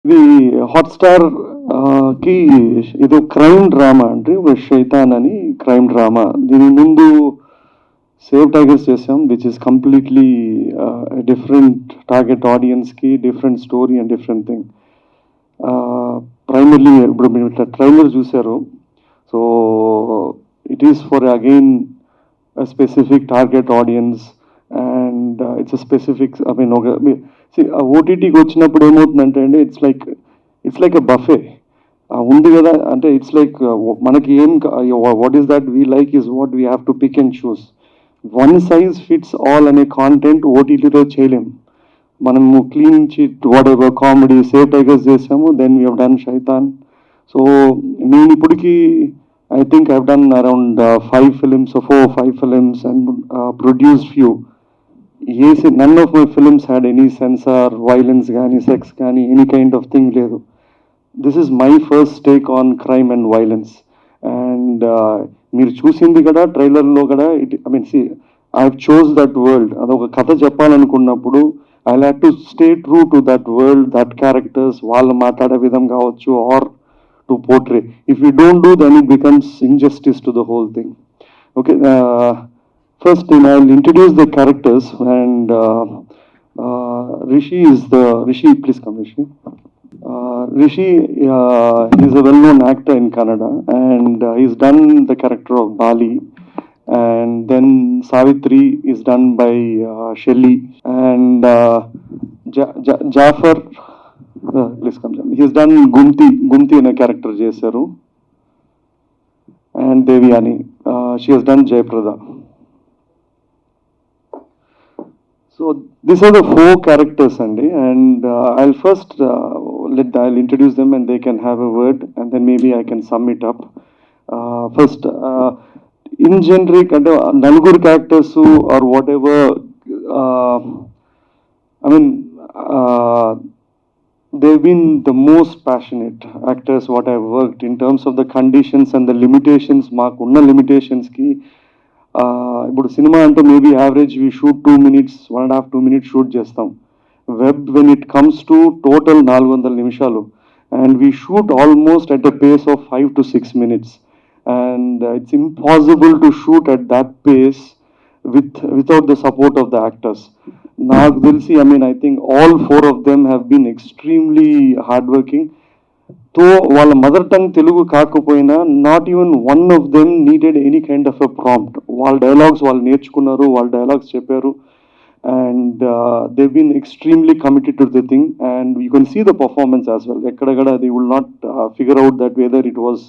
ఇది హాట్‌స్టార్ కి ఏదో క్రైమ్ డ్రామా అండి. షైతాన్ అని క్రైమ్ డ్రామా. దీని ముందు సేవ్ టైగర్స్ చేసాం, which is completely different target ఆడియన్స్కి, different story and different thing. Primarily ఇప్పుడు మీరు ఇట్లా ట్రైలర్ చూశారు. So it is for again specific target audience and it's specific I mean ఒక ఓటీటీకి వచ్చినప్పుడు ఏమవుతుందంటే అండి, ఇట్స్ లైక్ ఎ బఫే ఉంది కదా. అంటే ఇట్స్ లైక్ మనకి ఏం what is that we like is what we have to pick and choose. One size fits all అనే కాంటెంట్ ఓటీటీలో చేయలేం. మనము clean chit whatever comedy Save Tigers చేసాము, then we have done Shaitan. So నేను ఇప్పటికీ I think I've done around 5 films, 5 films, and produced few. Yes, none of my films had any censor, violence, any sex, any kind of thing. This is my first take on crime and violence. And మీరు చూసింది కదా ట్రైలర్లో కూడా, I mean, see, I've chose that world. అదొక కథ చెప్పాలనుకున్నప్పుడు I'll have to stay true to that world, that characters, వాళ్ళు మాట్లాడే విధం కావచ్చు, or to portray. If we don't do, then it becomes injustice to the whole thing. Okay, first I'll introduce the characters, and Rishi, please come, Rishi. Rishi is a well-known actor in Kannada, and he's done the character of Bali, and then Savitri is done by Shelly, and Jaffer, please come. He's done Gumti in a character చేశారు, and Deviyani, she has done Jayaprada. So these are the 4 characters, and I'll first I'll introduce them and they can have a word, and then maybe I can sum it up. First, in generic, and naluguru characters or whatever, I mean, they've been the most passionate actors what I've worked in terms of the conditions and the limitations. Maaku unna limitations ki ఇప్పుడు సినిమా అంటే maybe average we shoot 2 minutes, 1.5 2 minutes shoot చేస్తాం. Web when it comes to total 400 నిమిషాలు, and we shoot almost at a pace of 5 to 6 minutes, and it's impossible to shoot at that pace without the support of the actors. నాకు తెలిసి, I mean, I think all 4 of them have been extremely hardworking. తో వాళ్ళ mother tongue Telugu కాకపోయినా, not even one of them needed any kind of a prompt. వాళ్ళ dialogues వాళ్ళు నేర్చుకున్నారు, వాళ్ళ dialogues చెప్పారు, and they been extremely committed to the thing, and you can see the performance as well. ఎక్కడెక్కడ they will not figure out that whether it was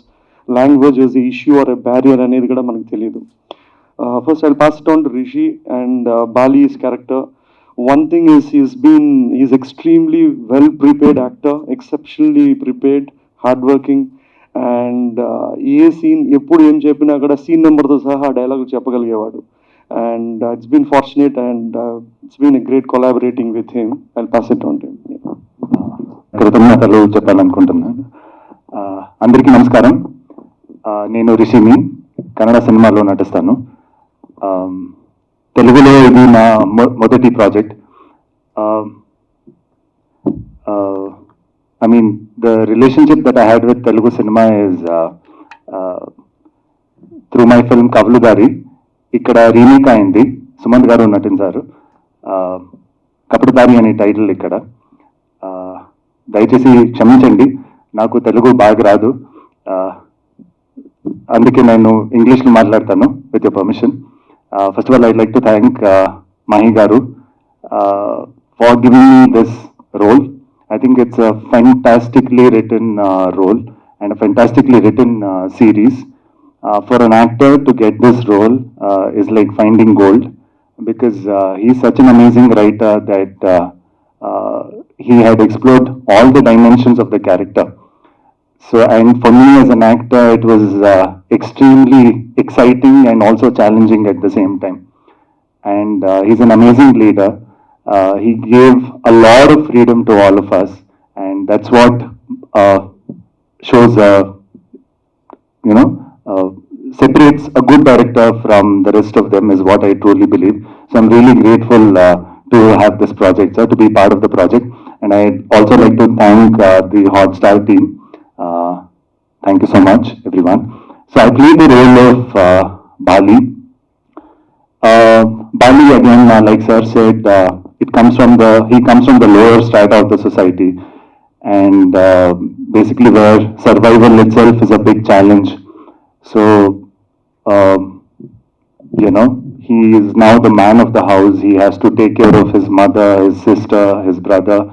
language is the issue or a barrier అనేది కూడా మనకు తెలియదు. First I'll pass it on to Rishi and Bali's character. One thing is he's extremely well prepared actor, exceptionally prepared, hardworking, and ఏ scene ఎప్పుడు ఏం చెప్పినా అక్కడ scene నెంబర్తో సహా డైలాగ్ చెప్పగలిగేవాడు. And it's been fortunate, and it's been a great collaborating with him. I'll pass it on to him. కృతజ్ఞతలు చెప్పాలనుకుంటున్నాను. అందరికీ నమస్కారం. నేను రిషిని, కన్నడ సినిమాలో నటిస్తాను. తెలుగులో ఇది నా మొదటి project. I mean, the relationship that I had with Telugu cinema is through my film Kavlu Gari. ఇక్కడ రీమేక్ అయింది, సుమంత్ గారు నటించారు. కపటదారి అనే టైటిల్ ఇక్కడ. దయచేసి క్షమించండి, నాకు తెలుగు బాగా రాదు, అందుకే నేను ఇంగ్లీష్లో మాట్లాడతాను with your permission. First of all, I'd like to thank Mahi garu for giving me this role. I think it's a fantastically written role and a fantastically written series. For an actor to get this role is like finding gold, because he's such an amazing writer that he had explored all the dimensions of the character. So, and for me as an actor, it was extremely exciting and also challenging at the same time. And he's an amazing leader. He gave a lot of freedom to all of us, and that's what shows, separates a good director from the rest of them, is what I truly believe. So I'm really grateful to have this project, sir, to be part of the project. And I'd also like to thank the Hotstar team. Thank you so much, everyone. So I played the role of Bali. Bali again, like Sir said, he comes from the lower strata of the society, and basically where survival itself is a big challenge. So, he is now the man of the house. He has to take care of his mother, his sister, his brother,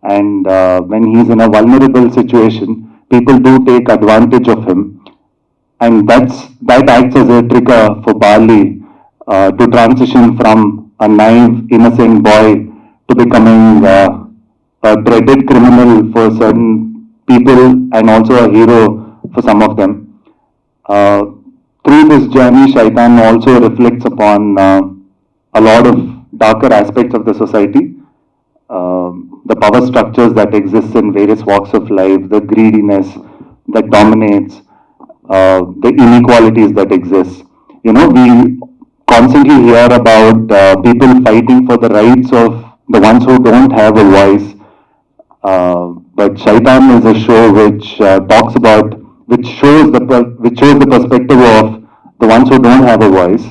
and when he's in a vulnerable situation, people do take advantage of him, and that acts as a trigger for Bali to transition from a naive, innocent boy to becoming a dreaded criminal for certain people and also a hero for some of them. Uh, Through this journey, Shaitan also reflects upon a lot of darker aspects of the society, the power structures that exist in various walks of life, the greediness that dominates, the inequalities that exist. We constantly hear about people fighting for the rights of the ones who don't have a voice. But Shaitan is a show which talks about, which shows the perspective of the ones who don't have a voice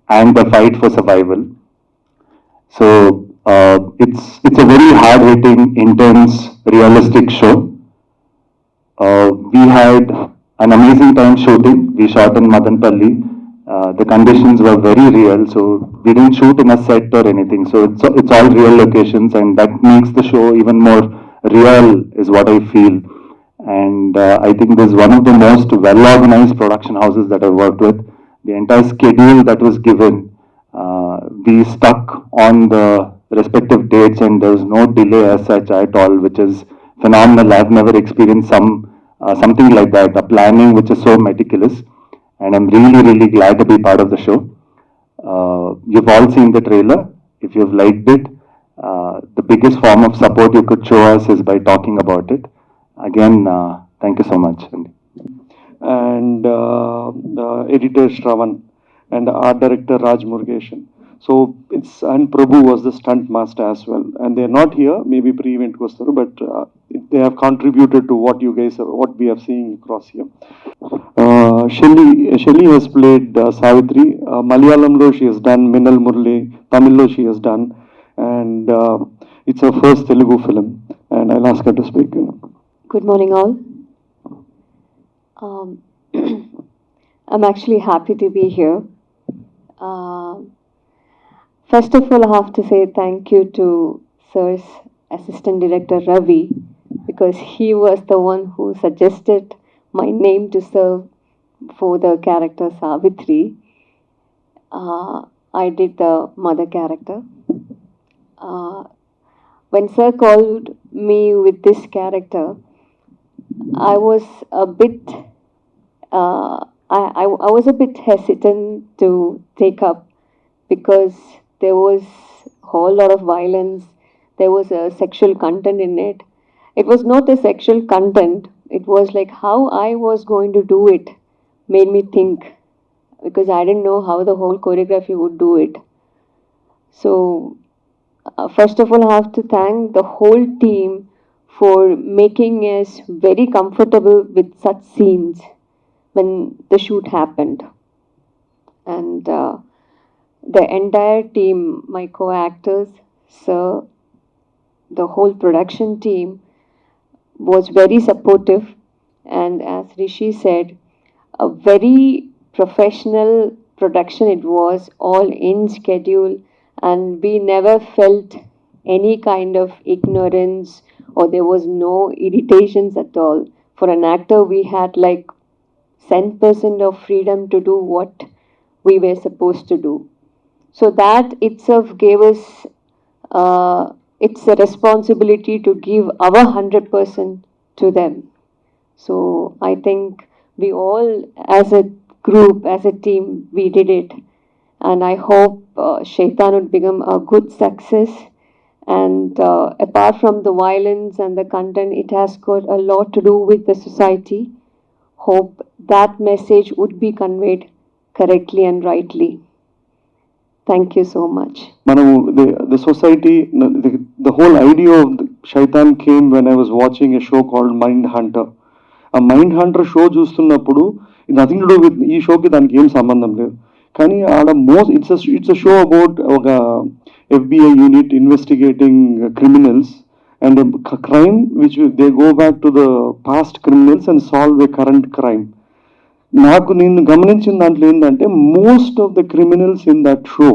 and the fight for survival. So it's a very hard hitting, intense, realistic show. We had an amazing time shooting. We shot in Madanpalli. The conditions were very real, so we didn't shoot in a set or anything. So it's all real locations, and that makes the show even more real, is what I feel. And I think this is one of the most well organized production houses that I've worked with. The entire schedule that was given, we stuck on the respective dates, and there was no delay as such at all, which is phenomenal. I've never experienced something like that, a planning which is so meticulous, and I'm really, really glad to be part of the show. You've all seen the trailer. If you've liked it, the biggest form of support you could show us is by talking about it. Again, thank you so much. And editor Shravan and art director Raj Murugeshan. So and Prabhu was the stunt master as well, and they're not here. Maybe pre-event kostaru, but they have contributed to what what we are seeing across here. Shelly has played Savitri. Malayalamlo she has done Minal Murli. Tamillo she has done, and it's her first Telugu film. And I'll ask her to speak. Good morning, all. I'm actually happy to be here. First of all, I have to say thank you to Sir's assistant director Ravi, because he was the one who suggested my name to serve for the character Savitri. I did the mother character. When Sir called me with this character, I was a bit I was a bit hesitant to take up, because there was a whole lot of violence. There was a sexual content in it. It was not a sexual content. It was like how I was going to do it made me think, because I didn't know how the whole choreography would do it. So first of all, I have to thank the whole team for making us very comfortable with such scenes when the shoot happened. And the entire team, my co-actors, Sir, the whole production team was very supportive. And as Rishi said, a very professional production it was, all in schedule, and we never felt any kind of ignorance or there was no irritations at all. For an actor, we had like 10% of freedom to do what we were supposed to do. So that itself gave us, it's a responsibility to give our 100% to them. So I think we all, as a group, as a team, we did it. And I hope Shaitan would become a good success. And apart from the violence and the content, it has got a lot to do with the society. Hope that message would be conveyed correctly and rightly. Thank you so much. The society, the whole idea of Shaitan came when I was watching a show called Mind Hunter. ఆ Mind Hunter show చూస్తున్నప్పుడు nothing to do with ఈ షోకి దానికి ఏం సంబంధం లేదు. కానీ ఆడ ఇట్స్ అ షో అబౌట్ ఒక FBI unit investigating criminals and crime which they go back to the past criminals and solve a current crime. నాకు నేను గమనించిన దాంట్లో ఏంటంటే most of the criminals in that show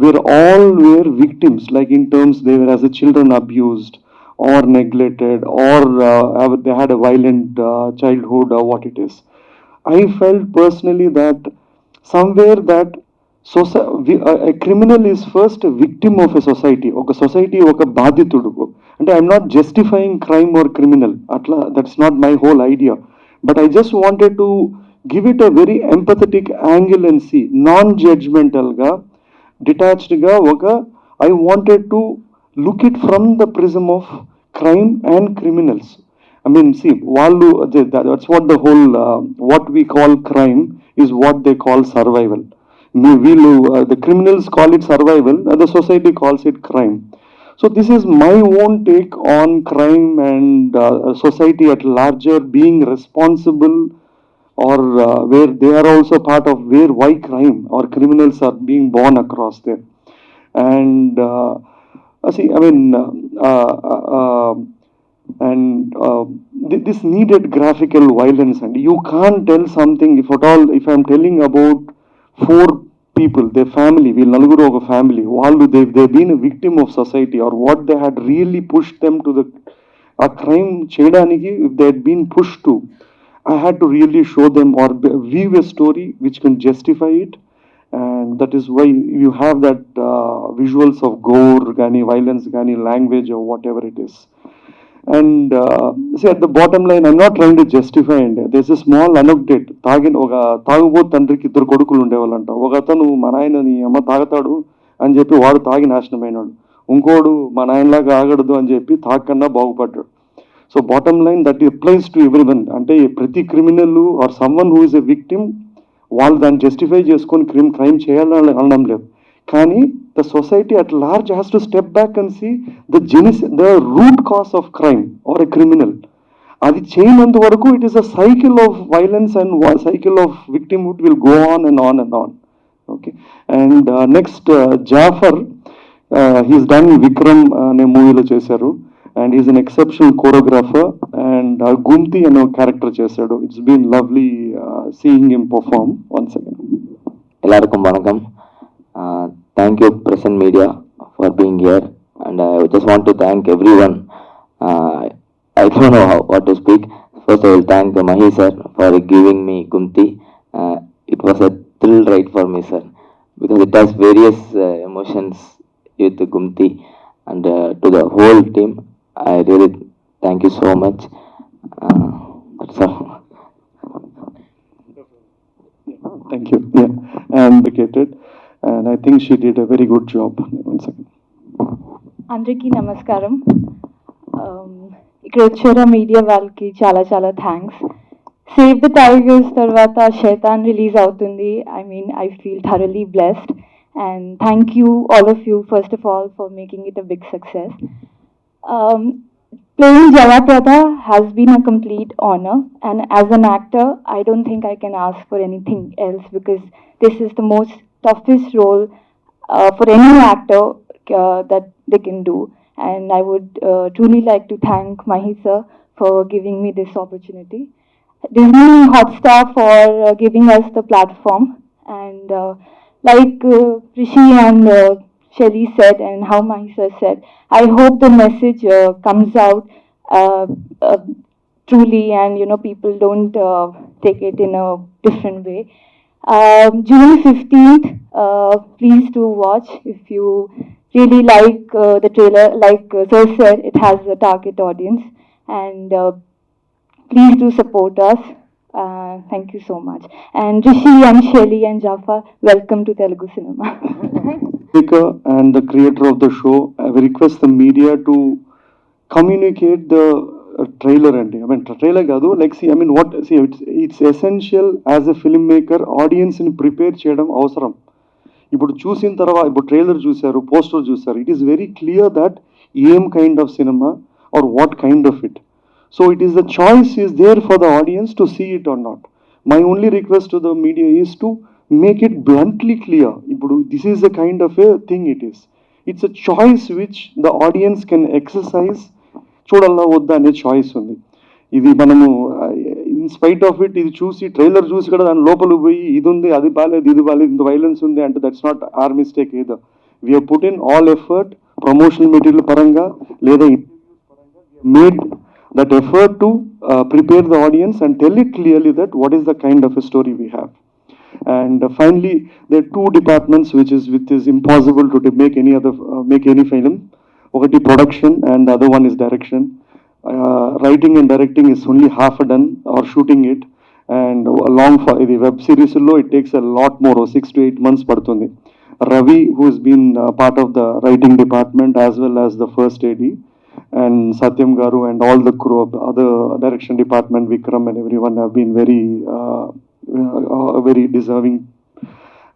were victims, like in terms they were as a children abused or neglected or they had a violent childhood or what it is. I felt personally that somewhere that a criminal is first a victim of a society. Oka society oka బాధితుడు. అంటే I'm not justifying crime or criminal. Atla that's not my whole idea. But I just wanted to give it a very empathetic angle and see non-judgmental ga, detached ga oka I wanted to look it from the prism of crime and criminals. I mean, see, that's what the whole, what we call crime is what they call survival. The criminals call it survival, the society calls it crime. So this is my own take on crime and society at larger being responsible, or where they are also part of why crime or criminals are being born across there. And see, I mean, this needed graphical violence, and you can't tell something if at all. If I'm telling about 4 people, their family, we naluguru oka family, they've been a victim of society, or what they had really pushed them to the a crime cheyadaniki, if they had been pushed to, I had to really show them or weave a story which can justify it. And that is why you have that visuals of gore gani, violence gani, language or whatever it is. And see, at the bottom line, I'm not trying to justify it. There's a small anecdote. తాగుబోతు తండ్రికి 2 కొడుకులు ఉండేవాళ్ళంట. ఒక అతను మా నాయనని అమ్మ తాగతాడు అని చెప్పి వాడు తాగి నాశనమైనాడు. ఇంకోడు మా నాయనలాగా ఆగడదు అని చెప్పి తాగకన్నా బాగుపడ్డాడు. So bottom line that applies to everyone. అంటే ప్రతి criminal or someone who is a victim వాళ్ళు దాన్ని జస్టిఫై చేసుకొని క్రైమ్ చేయాలని అనడం లేదు. కానీ the society at large has to step back and see the root cause of crime or a criminal. అది చేయనంత వరకు it is a cycle of violence and cycle of victimhood will go on and on and on. Okay. And next, Jaffer, he's done Vikram అనే మూవీలో చేశారు, and he's an exceptional choreographer, and Gumti అనే character చేశాడు. It's been lovely seeing him perform once again. எல்லாருக்கும் வணக்கம். Thank you, Present Media, for being here, and I just want to thank everyone. I don't know what to speak. First, I will thank Mahi sir for giving me Gumti. It was a thrill ride for me, sir, because it has various emotions with Gumti, and to the whole team, I really thank you so much. That's all. Thank you. Yeah, and dedicated. And I think she did a very good job. One second. అందరికీ నమస్కారం. ఇక్కడ వచ్చారా media వాళ్ళకి చాలా చాలా thanks. Save the tigers తర్వాత షైతాన్ release అవుతుంది. I feel thoroughly blessed, and thank you all of you first of all for making it a big success. Playing Javaprada has been a complete honor, and as an actor I don't think I can ask for anything else, because this is the most toughest role for any actor that they can do. And I would truly like to thank Mahi sir for giving me this opportunity, Disney Hotstar for giving us the platform, and like Rishi and Shelly said, and how Mahi sir said, I hope the message comes out truly, and people don't take it in a different way. June 15th, please do watch if you really like the trailer. Like Sir said, it has a target audience, and please do support us. Thank you so much. And Rishi and Shelly and Jaffer, welcome to Telugu cinema. Speaker and the creator of the show, I will request the media to communicate the trailer. And I mean trailer కాదు, like it's essential as a filmmaker, audience ని prepare చేయడం అవసరం. ఇప్పుడు చూసిన తర్వాత ఇప్పుడు trailer చూశారు, poster చూశారు, it is very clear that ఏం kind of cinema, or what kind of it. So it is the choice is there for the audience to see it or not. My only request to the media is to make it bluntly clear. This is the kind of a thing it is. It's a choice which the audience can exercise. చూడాలా వద్దా అనే choice ఉంది. ఇది మనము in spite of it ఇది చూసి trailer చూసి కూడా దాని లోపల పోయి ఇది ఉంది అది బాగాలేదు ఇది బాగాలేదు ఇంత వైలెన్స్ ఉంది అంటే దట్స్ నాట్ ఆర్ మిస్టేక్ ఏదో. We have put in all effort promotional material పరంగా లేదా made that effort to prepare the audience and tell it clearly that what is the kind of a story we have. And finally, there are two departments which is impossible to make any film. Okati production and the other one is direction. Writing and directing is only half done or shooting it, and along for the web series lo it takes a lot more, 6 to 8 months padutundi. Ravi, who has been part of the writing department as well as the first AD, and Satyam Garu and all the crew of the other direction department, Vikram and everyone have been very deserving.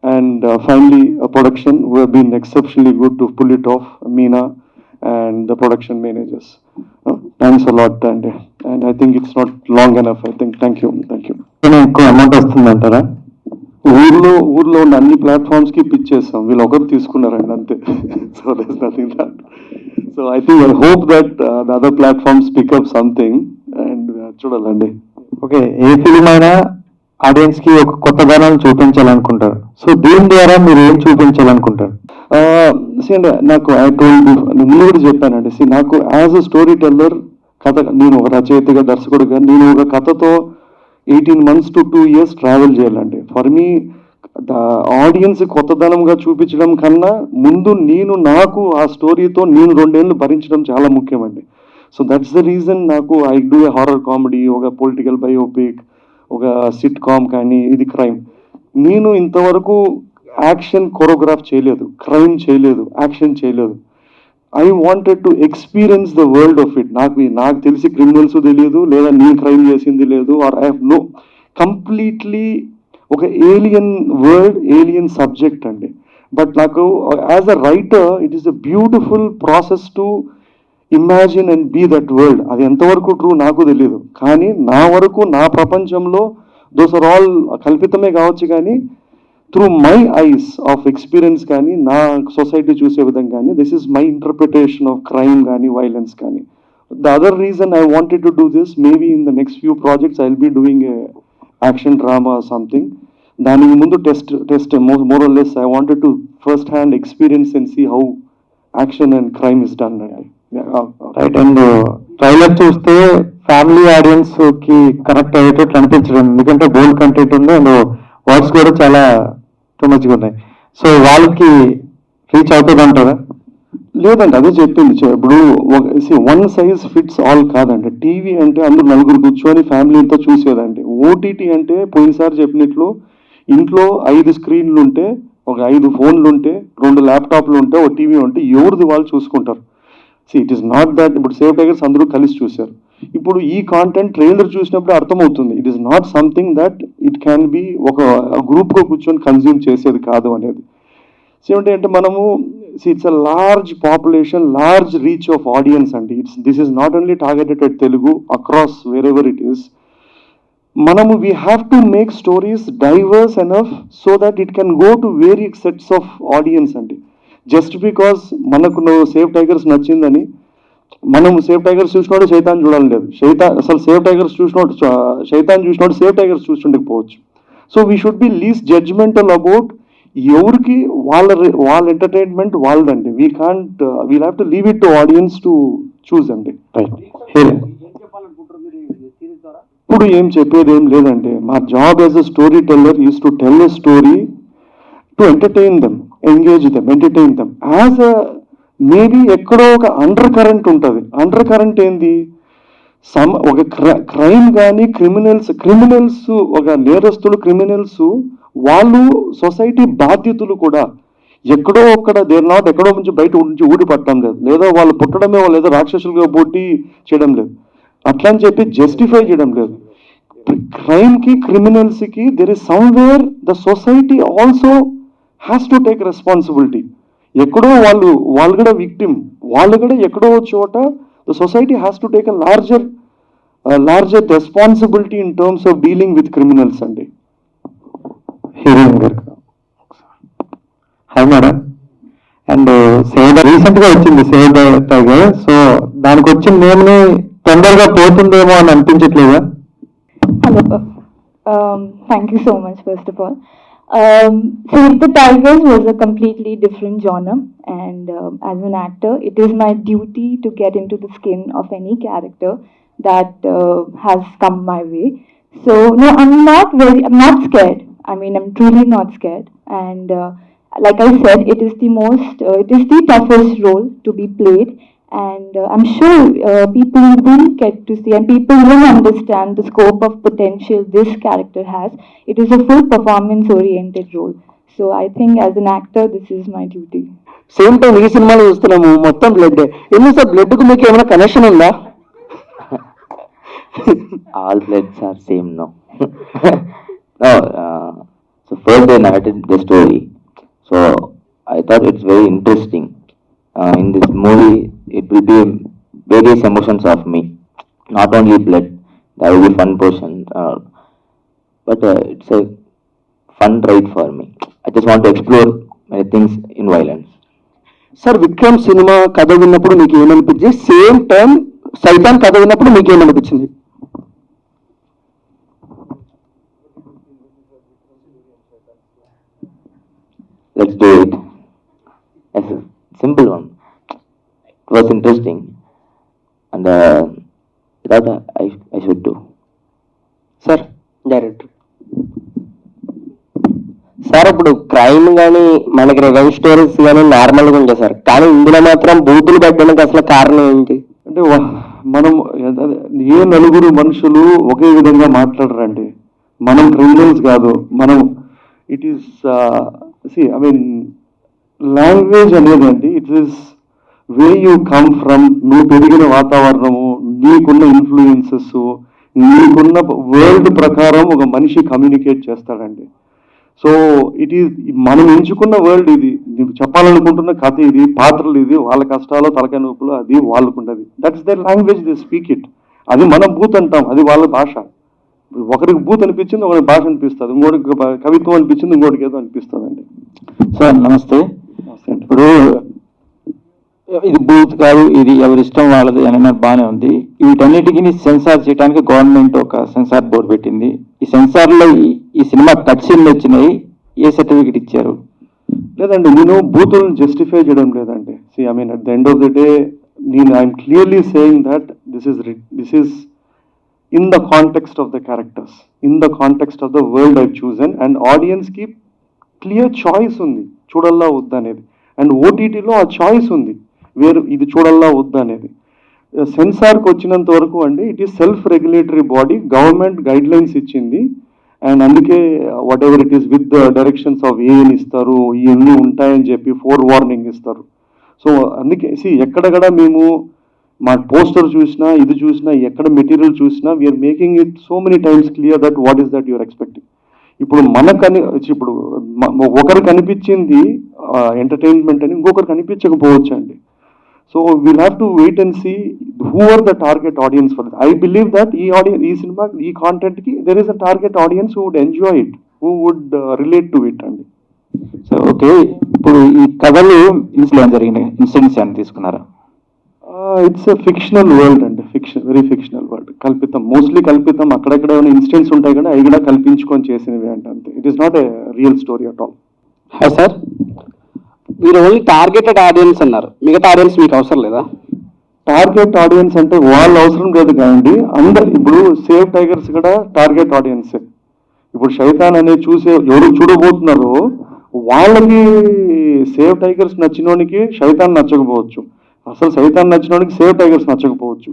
And finally, production, who have been exceptionally good to pull it off, Meena and the production managers. Thanks a lot, and I think it's not long enough. I think thank you. ఎక్కువ amount వస్తుందంటారా? ఊర్లో ఉన్న అన్ని platforms కి pitch చేస్తాం, వీళ్ళు ఒకరు తీసుకున్నారండి అంతే. So there's nothing that. So I think I hope that the other platforms pick up something and చూడాలండి. ఓకే, ఏ ఫిలిం అయినా ఆడియన్స్ కి ఒక కొత్త ధనాన్ని చూపించాలనుకుంటారు. సో దీని ద్వారా మీరు ఏం చూపించాలనుకుంటారు? నాకు ముందు కూడా చెప్పానండి, నాకు యాజ్ అ స్టోరీ టెల్లర్ కథ, నేను ఒక రచయితగా దర్శకుడిగా నేను ఒక కథతో 18 months to 2 years ట్రావెల్ చేయాలండి. ఫర్ మీ ఆడియన్స్ కొత్తదనంగా చూపించడం కన్నా ముందు నాకు ఆ స్టోరీతో నేను 2 ఏళ్ళు భరించడం చాలా ముఖ్యమండి. సో దట్స్ ద రీజన్ నాకు I do a horror comedy, ఒక పొలిటికల్ బయోపిక్, ఒక సిట్ కామ్, కానీ ఇది క్రైమ్. నేను ఇంతవరకు యాక్షన్ కొరియోగ్రాఫ్ చేయలేదు, క్రైమ్ చేయలేదు, యాక్షన్ చేయలేదు. I wanted to experience the world of it. నాకు తెలిసి క్రిమినల్స్ తెలియదు, లేదా నేను క్రైమ్ చేసింది లేదు, or I have no completely ఒక ఏలియన్ వర్డ్, ఏలియన్ సబ్జెక్ట్ అండి. బట్ నాకు as a writer it is a beautiful process to imagine and be that world. అది ఎంతవరకు ట్రూ నాకు తెలియదు, కానీ నా వరకు నా ప్రపంచంలో దోస్ ఆర్ ఆల్ కల్పితమే కావచ్చు, కానీ through my eyes of experience కానీ నా సొసైటీ చూసే విధంగా కానీ this is my interpretation of crime కానీ వైలెన్స్ కానీ. The other reason I wanted to do this, maybe in the next few projects I will be doing a action drama something. దానికి ముందు test more or less I wanted to first hand experience and see how action and crime is done. Right. And trailer చూస్తే family audience కి connect అయ్యేటట్లు అనిపించడం, ఎందుకంటే బోల్డ్ content ఉంది and words కూడా చాలా two మచ్గా ఉన్నాయి. సో వాళ్ళకి రీచ్ అవుతుంది అంటారా? లేదండి, అదే చెప్పింది. ఇప్పుడు వన్ సైజ్ ఫిట్స్ ఆల్ కాదండి. టీవీ అంటే అందరూ నలుగురు కూర్చొని ఫ్యామిలీతో చూసేదండి. ఓటీటీ అంటే పోయినసారి చెప్పినట్లు ఇంట్లో 5 స్క్రీన్లు ఉంటే, ఒక 5 ఫోన్లు ఉంటే, 2 ల్యాప్టాప్లు ఉంటే, ఒక టీవీ ఉంటే ఎవరిది వాళ్ళు చూసుకుంటారు. ఇట్ ఈస్ నాట్ దట్ ఇప్పుడు సేవ్ టైగర్స్ అందరూ కలిసి చూశారు. ఇప్పుడు ఈ కాంటెంట్ ట్రైలర్ చూసినప్పుడు అర్థమవుతుంది, it is not something that it can be ఒక గ్రూప్గా కూర్చొని కన్జ్యూమ్ చేసేది కాదు అనేది. అంటే మనము it's a large population, large reach of audience అండి. This is not only targeted at Telugu, across wherever it is. మనము we have to make stories diverse enough so that it can go to various sets of audience అండి. Just because మనకు Save Tigers నచ్చిందని మనం Save Tigers చూసినోడు శైతాన్ చూడాలి లేదు, అసలు Save Tigers చూసినోడు శైతాన్ చూసినోడు సేవ్ టైగర్స్ చూస్తుండకపోవచ్చు. So we should be least judgmental about ఎవరికి వాళ్ళ ఎంటర్టైన్మెంట్ వాళ్ళదండి. We'll have to leave it to audience to choose అండి. ఇప్పుడు ఏం చెప్పేది ఏం లేదండి. మా job as a story teller is to tell a story to entertain them, engage them, entertain them. As a maybe ఎక్కడో ఒక అండర్ కరెంట్ ఉంటుంది. అండర్ కరెంట్ ఏంది, ఒక క్రైమ్ కానీ క్రిమినల్స్ ఒక నేరస్తులు, క్రిమినల్స్ వాళ్ళు సొసైటీ బాధ్యతలు కూడా ఎక్కడో ఒక్కడ దేర్ నాట్ ఎక్కడో నుంచి బయట నుంచి ఊడి పట్టడం లేదు, లేదా వాళ్ళు పుట్టడమే వాళ్ళు ఏదో రాక్షసులుగా పోటీ చేయడం లేదు, అట్లా అని చెప్పి జస్టిఫై చేయడం లేదు. క్రైమ్కి, క్రిమినల్స్కి there is somewhere the society also has to take responsibility. ఎక్కడో వాళ్ళు కూడా విక్టిమ్, వాళ్ళు కూడా ఎక్కడో చోట The society has to take a larger responsibility in terms of dealing with criminals అండి. హీరోయిన్ గారు హాయ్ మేడం. అండ్ సేవ్ రీసెంట్గా వచ్చింది సేవ్ టైగర్, సో దానికి వచ్చిన నేమ్ని తొందరగా పోతుందేమో అని అనిపించట్లేదా? Hello. Thank you so much, first of all. Save the Tigers was a completely different genre, and as an actor, it is my duty to get into the skin of any character that has come my way. So no, I'm not scared. I mean, I'm truly not scared. And like I said, it is the toughest role to be played. And I'm sure people will get to see and people will understand the scope of potential this character has. It is a full performance oriented role. So I think as an actor, this is my duty. Same time ఈ సినిమాలో చూస్తున్నాము మొత్తం blood. ఎందుకు sir బ్లడ్కు మీకు ఏమైనా connection ఉందా? All bloods are same, no. No, so first they narrated the story, so I thought it's very interesting. In this movie it will be various emotions of me, not only blood. That will be fun portion, but it's a fun ride for me. I just want to explore many things in violence. Sir Vikram cinema కథ విన్నప్పుడు మీకు ఏమనిపించింది? Same time సైతాన్ కథ విన్నప్పుడు మీకు ఏమనిపించింది? Let's do it. It's a simple one. It was interesting, and that I should do. Sir director sir, ఇప్పుడు క్రైమ్ కానీ మనకి రివెంజ్ స్టోరీస్ కానీ నార్మల్గా ఉంటాయి సార్, కానీ ఇందులో మాత్రం బూతులు పెట్టడానికి అసలు కారణం ఏంటి? అంటే మనం ఏ నలుగురు మనుషులు ఒకే విధంగా మాట్లాడరండి. మనం క్రిమినల్స్ కాదు. మనం it is I mean language అనేది అండి, it is way you come from. నువ్వు పెరిగిన వాతావరణము, నీకున్న ఇన్ఫ్లుయెన్సెస్, నీకున్న వరల్డ్ ప్రకారం ఒక మనిషి కమ్యూనికేట్ చేస్తాడండి. సో ఇట్ ఈస్ మనం ఎంచుకున్న వరల్డ్ ఇది, నీకు చెప్పాలనుకుంటున్న కథ ఇది, పాత్రలు ఇది, వాళ్ళ కష్టాలు తలకాయ నొప్పులు అది వాళ్ళకుండదు. That's their language, they speak it. అది మనం బూత్ అంటాం, అది వాళ్ళ భాష. ఒకరికి బూత్ అనిపించింది, ఒకరికి భాష అనిపిస్తుంది, ఇంకోటికి కవిత్వం అనిపించింది, ఇంకోటికి ఏదో అనిపిస్తుంది అండి. సార్ నమస్తే. ఇప్పుడు ఇది బూత్ కాదు, ఇది ఎవరి ఇష్టం వాళ్ళది అని బాగానే ఉంది. వీటన్నిటికీ సెన్సార్ చేయడానికి గవర్నమెంట్ ఒక సెన్సార్ బోర్డు పెట్టింది. ఈ సెన్సార్లో ఈ సినిమా కట్ సీన్లు వచ్చినాయి, ఏ సర్టిఫికెట్ ఇచ్చారు? లేదండి, నేను బూతులను జస్టిఫై చేయడం లేదండి. I mean at the end of the day I'm clearly saying that this is in the context of the characters, in the context of the world I've chosen, and audience ki clear choice undi chudalla udda anedi, and OTT lo aa choice undi where idi chudalla udda anedi. Censor ku vachinanta varaku andi, it is self regulatory body, government guidelines ichindi, and అందుకే whatever it is with the directions of AN ఇస్తారు, ఇవన్నీ ఉంటాయని చెప్పి forewarning ఇస్తారు. So అందుకే ఎక్కడక్కడ మేము మా poster చూసినా, ఇది చూసినా, ఎక్కడ మెటీరియల్ చూసినా, we're making it so many times clear that what is that your expecting. ఇప్పుడు ఇప్పుడు ఒకరికి అనిపించింది ఎంటర్టైన్మెంట్ అని, ఇంకొకరికి అనిపించకపోవచ్చు అండి. So we'll have to wait and see who are the target audience for this. I believe that ఈ cinema ఈ కాంటెంట్కి there is a target audience who would enjoy it, who would relate to it అండి. So okay, ఇప్పుడు ఈ కథలు incident జరిగిన incidents అని తీసుకున్నారా? ఇట్స్ ఎ ఫిక్షనల్ వరల్డ్ అండి, వెరీ ఫిక్షనల్ వరల్డ్. కల్పితం, మోస్ట్లీ కల్పితం. అక్కడెక్కడ ఏమైనా ఇన్సిడెంట్స్ ఉంటాయి కానీ అవి కూడా కల్పించుకొని చేసినవి అంటే అంతే. It is not a real story at all. Sir, మీరు ఓన్లీ టార్గెటెడ్ ఆడియన్స్ అన్నారు, మిగతా ఆడియన్స్ మీకు అవసరం లేదా? టార్గెట్ ఆడియన్స్ అంటే వాళ్ళు అవసరం లేదు కాదండి, అందరు. ఇప్పుడు సేవ్ టైగర్స్ కూడా టార్గెట్ ఆడియన్సే. ఇప్పుడు శైతాన్ అనేది ఎవరు చూడబోతున్నారో వాళ్ళకి సేవ్ టైగర్స్ నచ్చినోనికి శైతాన్ నచ్చకపోవచ్చు, అసలు సైతాన్ నచ్చినోడికి సేవ్ టైగర్స్ నచ్చకపోవచ్చు.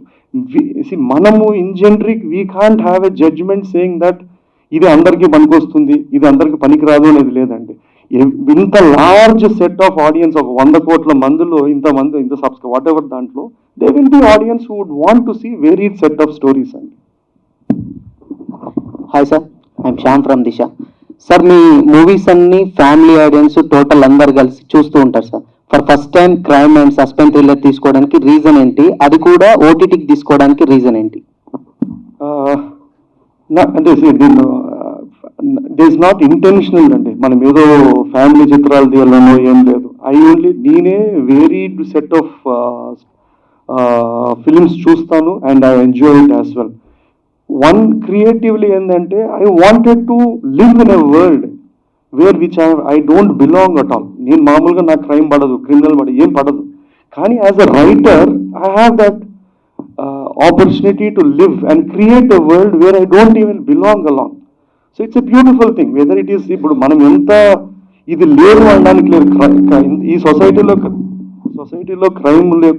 మనము in generic we can't have a judgement saying that ఇది అందరికీ పనికొస్తుంది, ఇది అందరికి పనికిరాదు అనేది లేదండి. ఇంత లార్జ్ సెట్ ఆఫ్ ఆడియన్స్, ఒక 100 కోట్ల మందిలో ఇంత సబ్స్క్రైబ్ వాట్ ఎవర్, దాంట్లో they will be audience who would want to see varied set of stories అండి. Hi sir, I'm Shyam from Disha. Sir, మీ మూవీస్ అన్ని ఫ్యామిలీ ఆడియన్స్ టోటల్ అందరు కలిసి చూస్తూ ఉంటారు sir. For first time crime and suspense thriller తీసుకోవడానికి reason ఏంటి, అది కూడా ఓటీటీకి తీసుకోవడానికి రీజన్ ఏంటి? అంటే దీన్ని దిస్ ఇస్ నాట్ ఇంటెన్షనల్ అండి. మనం ఏదో ఫ్యామిలీ చిత్రాలు తీయాలనో ఏం లేదు. నేనే వేరీడ్ సెట్ ఆఫ్ ఫిలిమ్స్ చూస్తాను and I enjoy it as well. One creatively ఏంటంటే I wanted to live in a world where which I don't belong at all. నేను మామూలుగా నాకు క్రైమ్ పడదు, క్రిమినల్ పడదు, ఏం పడదు. కానీ as a writer I have that opportunity to live and create a world where I don't even belong along. So it's a beautiful thing. Whether it is ఇప్పుడు మనం ఎంత ఇది లేదు అనడానికి లేదు. ఈ సొసైటీలో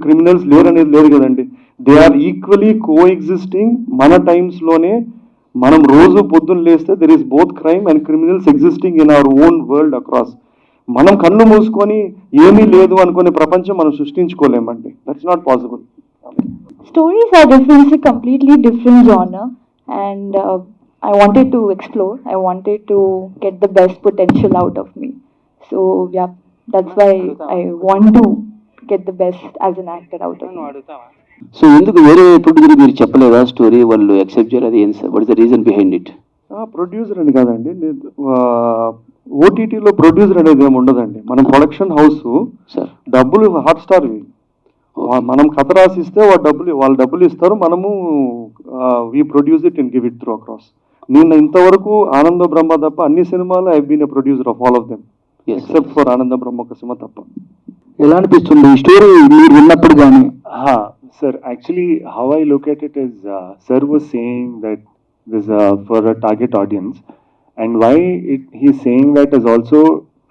క్రిమినల్స్ లేరు అనేది లేదు కదండి. They are equally coexisting. మన టైమ్స్లోనే మనం రోజు పొద్దున్న లేస్తే there is both crime and criminals existing in our own world across. మనం కళ్ళు మూసుకొని ఏమీ లేదు అనుకునే ప్రపంచం మనం సృష్టించుకోలేమండి. That's not possible. Stories are different, it's a completely different genre, and I wanted to explore. I wanted to get the best potential out of me. So yeah, that's why I want to get the best as an actor out of me. So ఎందుకు వేరే producer మీరు చెప్పలేదా story, వాళ్ళు accept చేయలేదు? ఏం sir, what is the reason behind it? Producer అని కాదండి, ఓటీటీలో ప్రొడ్యూసర్ అనేది ఏమి ఉండదండి. మనం ప్రొడక్షన్ హౌస్ సార్, డబ్బులు హాట్స్టార్వి. మనం కథ రాసిస్తే వాళ్ళు డబ్బులు ఇస్తారు, మనము we produce it and give it through across. నేను ఇంతవరకు ఆనంద బ్రహ్మ తప్ప అన్ని సినిమాలు I been a producer of all of them except for Ananda Brahma ఒక సినిమా తప్ప. ఎలా అనిపిస్తుంది ఈ స్టోరీ మీరు విన్నప్పుడు కానీ? Sir, actually, how I look at it is, Sir was saying that this for a target audience, and why he's saying that is also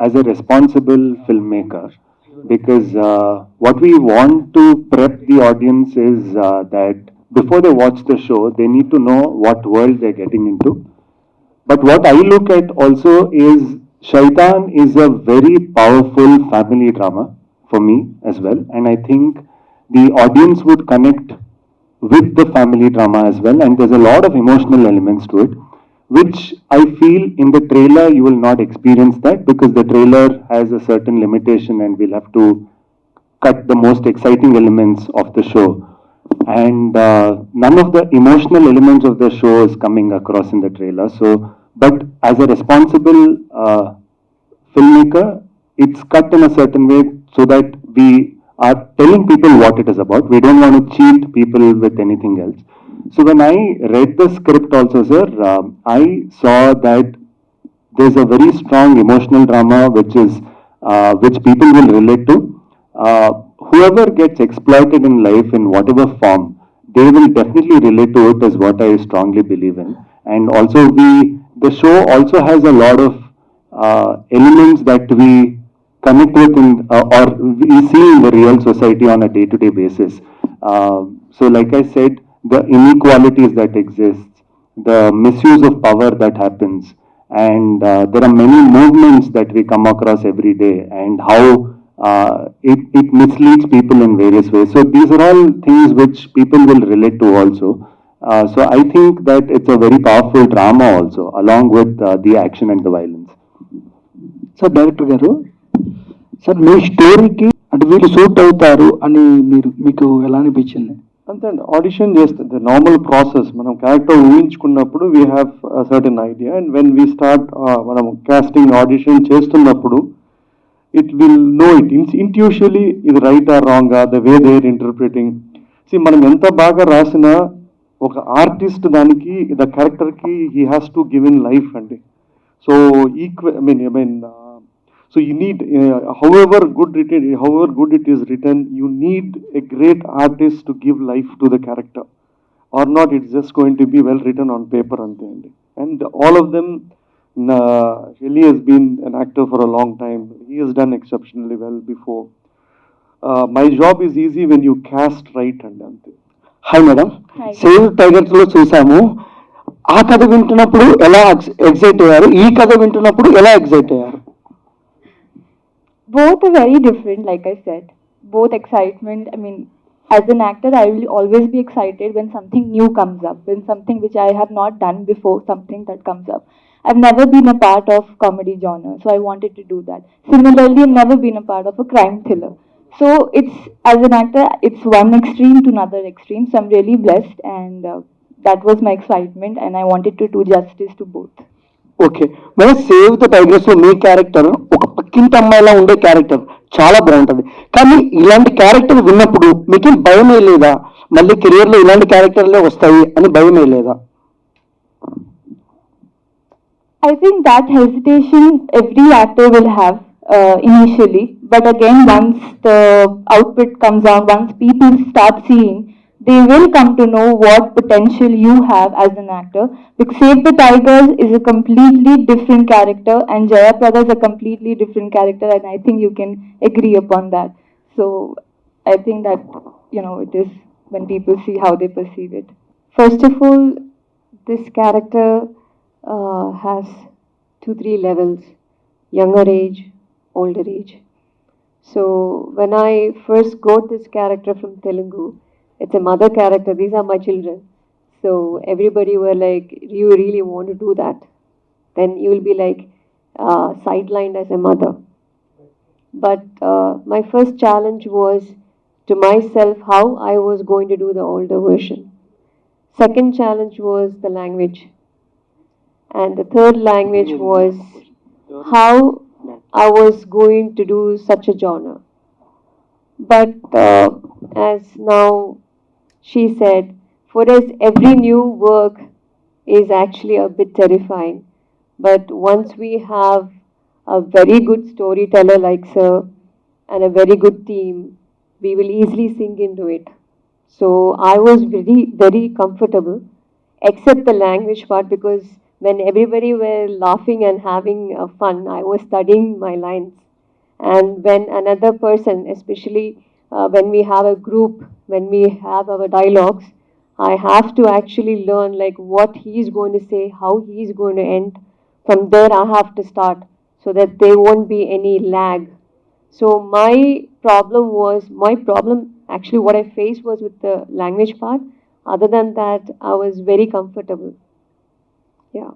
as a responsible filmmaker, because what we want to prep the audience is that before they watch the show, they need to know what world they're getting into. But what I look at also is Shaitan is a very powerful family drama for me as well, and I think the audience would connect with the family drama as well, and there's a lot of emotional elements to it, which I feel in the trailer you will not experience that, because the trailer has a certain limitation and we'll have to cut the most exciting elements of the show, and none of the emotional elements of the show is coming across in the trailer. So, but as a responsible filmmaker, it's cut in a certain way so that we are telling people what it is about. We don't want to cheat people with anything else. So when I read the script also, sir, I saw that there's a very strong emotional drama which people will relate to. Whoever gets exploited in life in whatever form, they will definitely relate to it, is what I strongly believe in. And also the show also has a lot of elements that we connect with or we see in the real society on a day-to-day basis. So like I said, the inequalities that exist, the misuse of power that happens, and there are many movements that we come across every day, and how it misleads people in various ways. So these are all things which people will relate to also. So I think that it's a very powerful drama also, along with the action and the violence. Sir, director గారు, sir మీ స్టోరీకి అంటే వీళ్ళు suit అవుతారు అని మీకు ఎలా అనిపించింది? అంతే అండి, ఆడిషన్ చేస్తుంది నార్మల్ ప్రాసెస్. మనం క్యారెక్టర్ ఊహించుకున్నప్పుడు we have certain idea, and when we start మనం కాస్టింగ్ ఆడిషన్ చేస్తున్నప్పుడు it will know it intuitively ఇది right or wrong, the way they are interpreting. మనం ఎంత బాగా రాసినా ఒక ఆర్టిస్ట్ దానికి ద క్యారెక్టర్కి he has to give in life అండి. So so you need, however good it is written, you need a great artist to give life to the character, or not it's just going to be well written on paper ante andi. And all of them, Shelly has been an actor for a long time. He has done exceptionally well before. My job is easy when you cast right and ante. Hi madam, save tigers లో చూసాము. ఆ కథ వింటున్నప్పుడు ఎలా excite అయ్యారు, ఈ కథ వింటున్నప్పుడు ఎలా ఎగ్జైట్ అయ్యారు? Both are very different, like I said. Both excitement. I mean, as an actor, I will always be excited when something new comes up, when something which I have not done before, something that comes up. I've never been a part of comedy genre, so I wanted to do that. Similarly, I've never been a part of a crime thriller. So it's, as an actor, it's one extreme to another extreme. So I'm really blessed, and that was my excitement, and I wanted to do justice to both. Okay, మరి save the tigers లో మీ character ఒక పక్కింటి అమ్మాయిలా ఉండే character చాలా బాగుంటది. కానీ ఇలాంటి క్యారెక్టర్ విన్నప్పుడు మీకేం భయమే లేదా? మళ్ళీ కెరియర్ లో ఇలాంటి క్యారెక్టర్లే వస్తాయి అని భయమే లేదా? I think that hesitation every actor will have initially, but again, once the output comes out, once people start seeing, they will come to know what potential you have as an actor. Because Save the Tigers is a completely different character, and Jayaprada is a completely different character, and I think you can agree upon that. So I think that, you know, it is when people see how they perceive it. First of all, this character has 2-3 levels: younger age, older age. So when I first got this character from Telugu, it's a mother character, these are my children. So everybody were like, you really want to do that? Then you will be like sidelined as a mother. But my first challenge was to myself how I was going to do the older version. Second challenge was the language. And the third language was how I was going to do such a genre. But as now she said, for us, every new work is actually a bit terrifying. But once we have a very good storyteller like Sir and a very good team, we will easily sink into it. So I was very, very comfortable, except the language part, because when everybody were laughing and having fun, I was studying my lines. And when another person, especially when we have a group, when we have our dialogues, I have to actually learn like what he's going to say, how he's going to end. From there, I have to start so that there won't be any lag. So my problem actually what I faced was with the language part. Other than that, I was very comfortable. Yeah.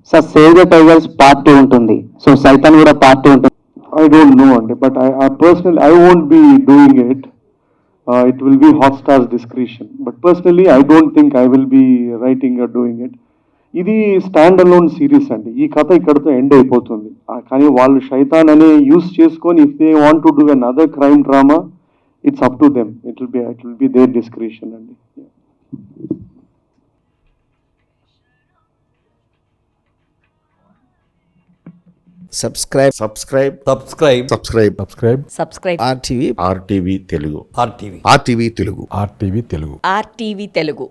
Sir save the tigers part 2 ఉంటుంది, so సైతాన్ కూడా part 2 ఉంటుంది. I don't know, but I personally, I won't be doing it. It will be Hotstar's discretion. But personally, I don't think I will be writing or doing it. ఇది stand alone series అండి. ఈ కథ ఇక్కడతో end అయిపోతుంది. కానీ వాళ్ళు షైతాన్ అనే use చేసుకొని if they want to do another crime drama, it's up to them. It will be there description అండి. Subscribe RTV RTV Telugu RTV Telugu